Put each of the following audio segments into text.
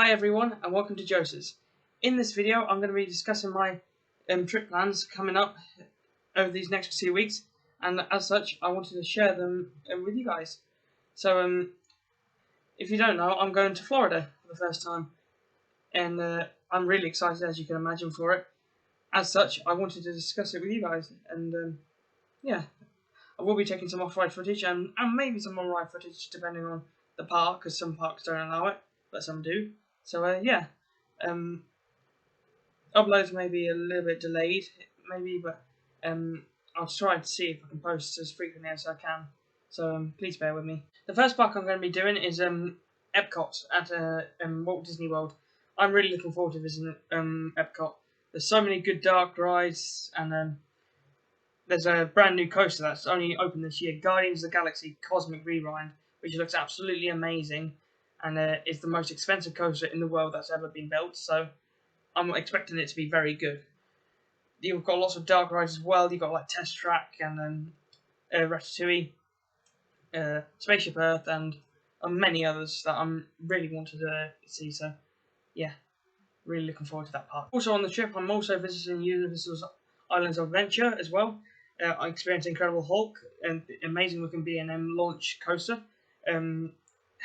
Hi everyone and welcome to Joasters. In this video I'm going to be discussing my trip plans coming up over these next 2 weeks, and as such I wanted to share them with you guys. So if you don't know, I'm going to Florida for the first time, and I'm really excited, as you can imagine, for it. As such, I wanted to discuss it with you guys, and yeah, I will be taking some off-road footage and maybe some on-ride footage depending on the park, because some parks don't allow it but some do. So yeah, uploads may be a little bit delayed, maybe, but I'll try to see if I can post as frequently as I can. So please bear with me. The first park I'm going to be doing is Epcot at Walt Disney World. I'm really looking forward to visiting Epcot. There's so many good dark rides, and there's a brand new coaster that's only opened this year, Guardians of the Galaxy Cosmic Rewind, which looks absolutely amazing, and it's the most expensive coaster in the world that's ever been built. So I'm expecting it to be very good. You've got lots of dark rides as well. You've got like Test Track and Ratatouille, Spaceship Earth, and many others that I'm really wanted to see. So yeah, really looking forward to that part. Also on the trip, I'm also visiting Universal's Islands of Adventure as well. I experienced Incredible Hulk, and amazing looking B&M launch coaster.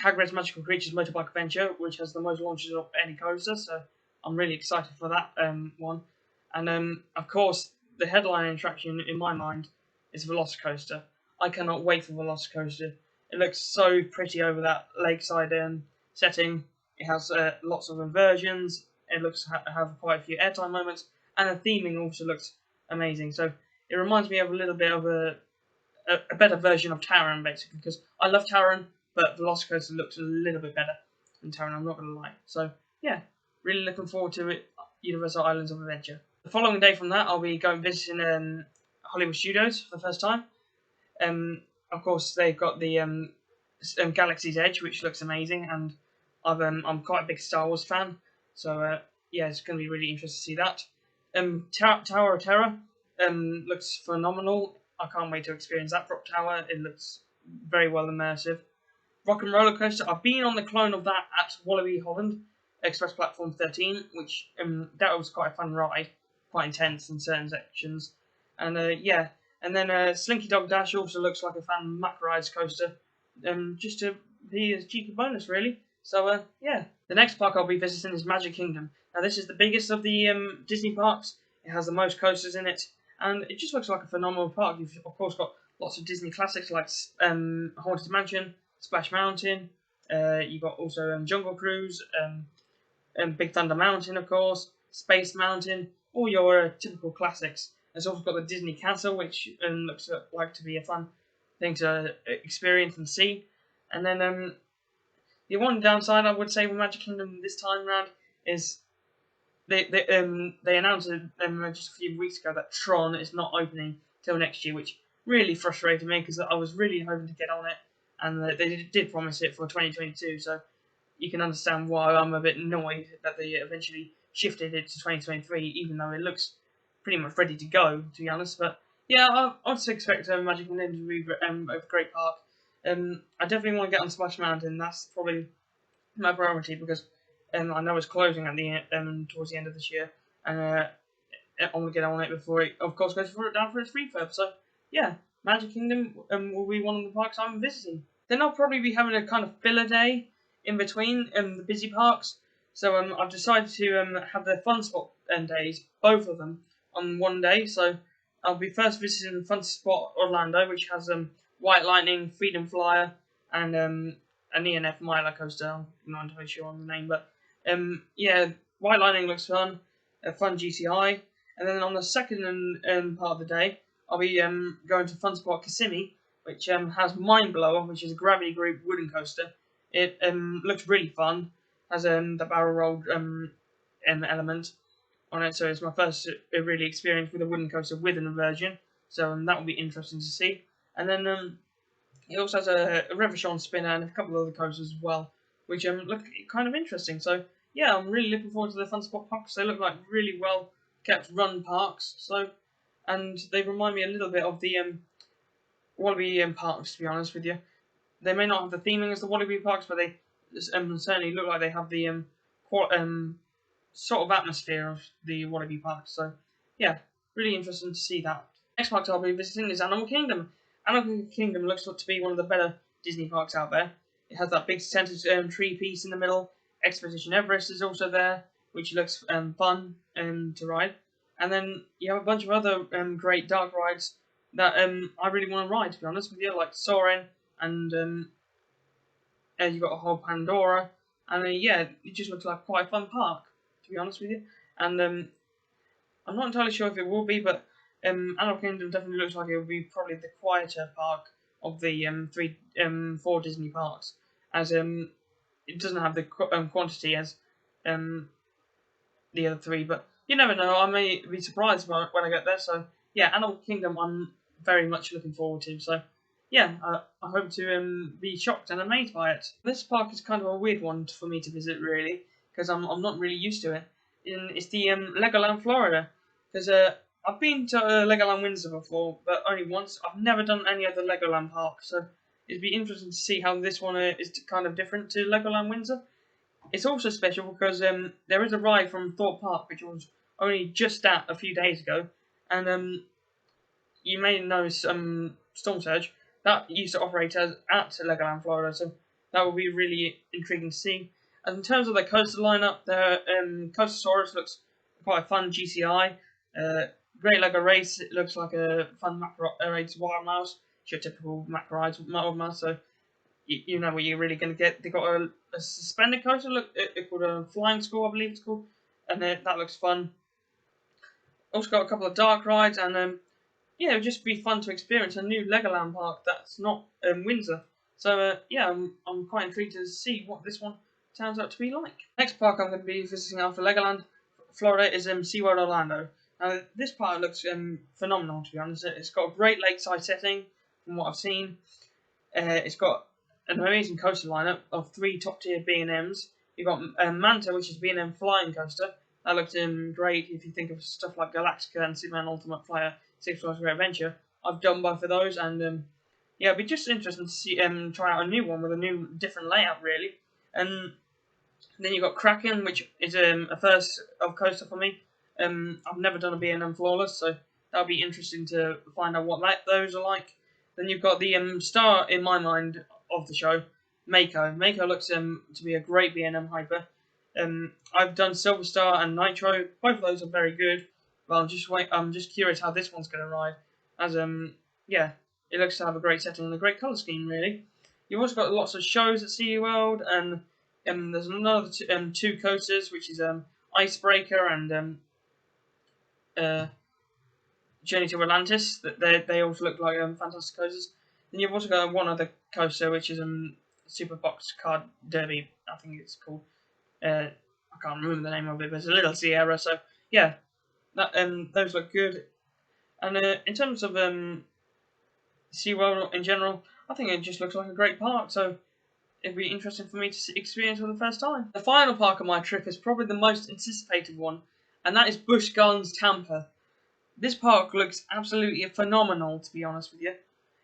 Hagrid's Magical Creatures Motorbike Adventure, which has the most launches of any coaster. So I'm really excited for that one. And of course, the headline attraction in my mind is Velocicoaster. I cannot wait for Velocicoaster. It looks so pretty over that lakeside setting. It has lots of inversions. It looks have quite a few airtime moments, and the theming also looks amazing. So it reminds me of a little bit of a better version of Taron, basically, because I love Taron, but Velocicoaster looks a little bit better than Taron, I'm not going to lie. So yeah, really looking forward to it. Universal Islands of Adventure. The following day from that, I'll be going visiting Hollywood Studios for the first time. Of course, they've got the Galaxy's Edge, which looks amazing, and I'm quite a big Star Wars fan, so yeah, it's going to be really interesting to see that. Tower of Terror looks phenomenal. I can't wait to experience that drop tower. It looks very well immersive. Rock and Roller Coaster. I've been on the clone of that at Wallaby Holland Express Platform 13, which that was quite a fun ride, quite intense in certain sections, and yeah. And then Slinky Dog Dash also looks like a fun Mack Rides coaster, just to be a cheeky bonus, really. So yeah. The next park I'll be visiting is Magic Kingdom. Now this is the biggest of the Disney parks. It has the most coasters in it, and it just looks like a phenomenal park. You've of course got lots of Disney classics like Haunted Mansion, Splash Mountain. You've got also Jungle Cruise, Big Thunder Mountain, of course, Space Mountain, all your typical classics. It's also got the Disney Castle, which looks like to be a fun thing to experience and see. And then the one downside I would say with Magic Kingdom this time around is they announced just a few weeks ago that Tron is not opening till next year, which really frustrated me because I was really hoping to get on it, and they did promise it for 2022. So you can understand why I'm a bit annoyed that they eventually shifted it to 2023, even though it looks pretty much ready to go, to be honest. But yeah, I also expect Magic Kingdom to be a great park. I definitely want to get on Splash Mountain. That's probably my priority because I know it's closing at the towards the end of this year, and I want to get on it before it, of course, goes down for its refurb. So yeah, Magic Kingdom will be one of the parks I'm visiting. Then I'll probably be having a kind of filler day in between the busy parks. So I've decided to have the Fun Spot days, both of them, on one day. So I'll be first visiting Fun Spot Orlando, which has White Lightning, Freedom Flyer, and an ENF Miler coaster. I'm not entirely sure on the name, but yeah, White Lightning looks fun, a fun GTI. And then on the second part of the day, I'll be going to Fun Spot Kissimmee, which has Mind Blower, which is a gravity group wooden coaster. It looks really fun, has the barrel rolled element on it, so it's my first really experience with a wooden coaster with an inversion, so that will be interesting to see. And then it also has a Revolution spinner and a couple of other coasters as well, which look kind of interesting. So yeah, I'm really looking forward to the Fun Spot parks. They look like really well kept run parks, so, and they remind me a little bit of the Wallaby parks, to be honest with you. They may not have the theming as the Wallaby parks, but they certainly look like they have the sort of atmosphere of the Wallaby Park. So yeah, really interesting to see that. Next park I'll be visiting is Animal Kingdom. Animal Kingdom looks to be one of the better Disney parks out there. It has that big centered tree piece in the middle. Expedition Everest is also there, which looks fun to ride. And then you have a bunch of other great dark rides that I really want to ride, to be honest with you, like Soarin' and you've got a whole Pandora. And yeah, it just looks like quite a fun park, to be honest with you. And I'm not entirely sure if it will be, but Animal Kingdom definitely looks like it will be probably the quieter park of the four Disney parks, as it doesn't have the quantity as the other three. But you never know. I may be surprised when I get there. So yeah, Animal Kingdom I'm very much looking forward to. So yeah, I hope to be shocked and amazed by it. This park is kind of a weird one for me to visit, really, because I'm not really used to it. It's the Legoland Florida, because I've been to Legoland Windsor before, but only once. I've never done any other Legoland park, so it'd be interesting to see how this one is kind of different to Legoland Windsor. It's also special because there is a ride from Thorpe Park, which was only just at a few days ago, and you may know Storm Surge that used to operate at Legoland Florida, so that will be really intriguing to see. And in terms of the coaster lineup, the Coastersaurus looks quite a fun GCI. Great Lego Race, it looks like a fun Mack Rides Wild Mouse, it's your typical Mack Rides Wild Mouse, so you know what you're really going to get. They got a suspended coaster, it called a Flying School, I believe it's called, and that looks fun. Also got a couple of dark rides, and yeah, it would just be fun to experience a new Legoland park that's not Windsor. So yeah, I'm quite intrigued to see what this one turns out to be like. Next park I'm going to be visiting after Legoland, Florida, is SeaWorld Orlando. Now this park looks phenomenal, to be honest. It's got a great lakeside setting from what I've seen. It's got an amazing coaster lineup of 3 top tier B&Ms. You've got Manta, which is B&M flying coaster. That looked great if you think of stuff like Galactica and Superman Ultimate Flyer, Six Flags Great Adventure. I've done both of those, and yeah, it'd be just interesting to see try out a new one with a new, different layout, really. And then you've got Kraken, which is a first of coaster for me. I've never done a B&M Flawless, so that'll be interesting to find out what those are like. Then you've got the star in my mind of the show, Mako. Mako looks to be a great B&M hyper. I've done Silver Star and Nitro. Both of those are very good. Well, I'm just curious how this one's going to ride. As yeah, it looks to have a great setting and a great colour scheme, really. You've also got lots of shows at SeaWorld, and there's another 2 coasters, which is Icebreaker and Journey to Atlantis. They also look like fantastic coasters. Then you've also got one other coaster, which is Super Box Card Derby, I think it's called. I can't remember the name of it, but it's a Little Sierra. So yeah, that those look good. And in terms of SeaWorld in general, I think it just looks like a great park. So it'd be interesting for me to experience for the first time. The final park of my trip is probably the most anticipated one, and that is Busch Gardens Tampa. This park looks absolutely phenomenal, to be honest with you.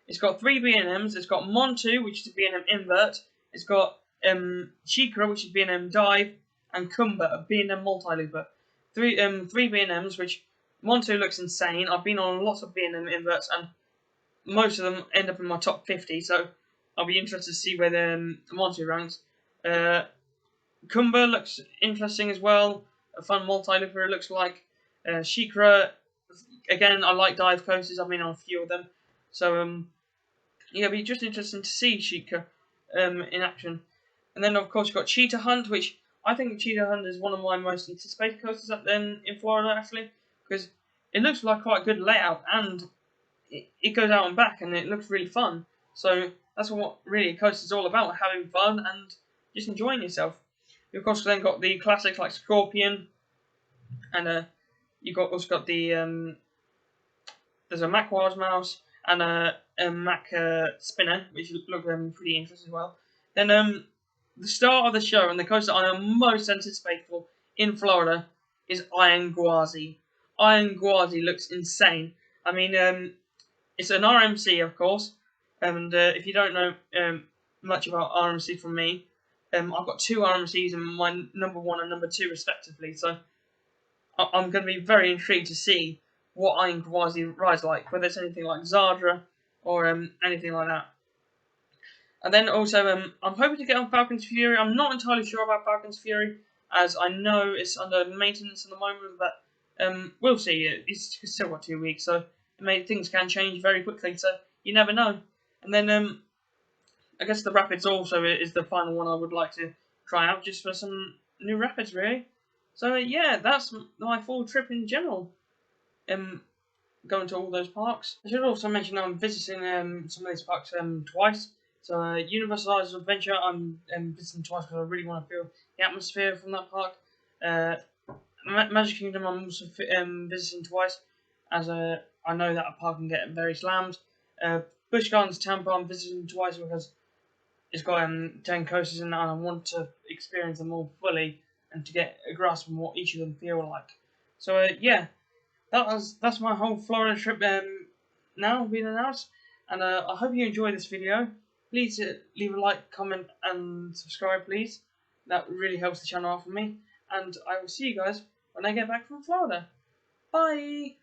It's got 3 B&Ms. It's got Montu, which is a B&M invert. It's got Shikra, which is B&M dive, and Kumba, a B&M multi-looper. Three B&Ms, which Montu looks insane. I've been on lots of B&M inverts, and most of them end up in my top 50, so I'll be interested to see where the Montu ranks. Kumba looks interesting as well. A fun multi-looper, it looks like. Shikra, again, I like dive coasters. I've been on a few of them. So, yeah, it'll be just interesting to see Shikra in action. And then, of course, you've got Cheetah Hunt, which I think Cheetah Hunt is one of my most anticipated coasters up there in Florida, actually, because it looks like quite a good layout, and it goes out and back, and it looks really fun. So that's what really a coaster is all about, having fun and just enjoying yourself. You, of course, then got the classics like Scorpion, and you've also got the there's a Mack Wild Mouse and a Mack Spinner, which look pretty interesting as well. Then the star of the show and the coaster I am most anticipated for in Florida is Iron Gwazi. Iron Gwazi looks insane. I mean, it's an RMC, of course, and if you don't know much about RMC from me, I've got 2 RMCs and my number 1 and number 2 respectively. So I'm going to be very intrigued to see what Iron Kawasi rides like, whether it's anything like Zadra or anything like that. And then also, I'm hoping to get on Falcon's Fury. I'm not entirely sure about Falcon's Fury, as I know it's under maintenance at the moment, but we'll see. It's still got 2 weeks, so things can change very quickly, so you never know. And then I guess the Rapids also is the final one I would like to try out, just for some new Rapids, really. So yeah, that's my full trip in general. Going to all those parks. I should also mention I'm visiting some of these parks twice. So Universal Islands Adventure I'm visiting twice because I really want to feel the atmosphere from that park. Magic Kingdom I'm also visiting twice, as I know that a park can get very slammed. Busch Gardens Tampa I'm visiting twice because it's got 10 coasters in there and I want to experience them all fully and to get a grasp on what each of them feel like. So yeah, that's my whole Florida trip now being announced, and I hope you enjoyed this video. Please leave a like, comment, and subscribe, please. That really helps the channel out for me. And I will see you guys when I get back from Florida. Bye!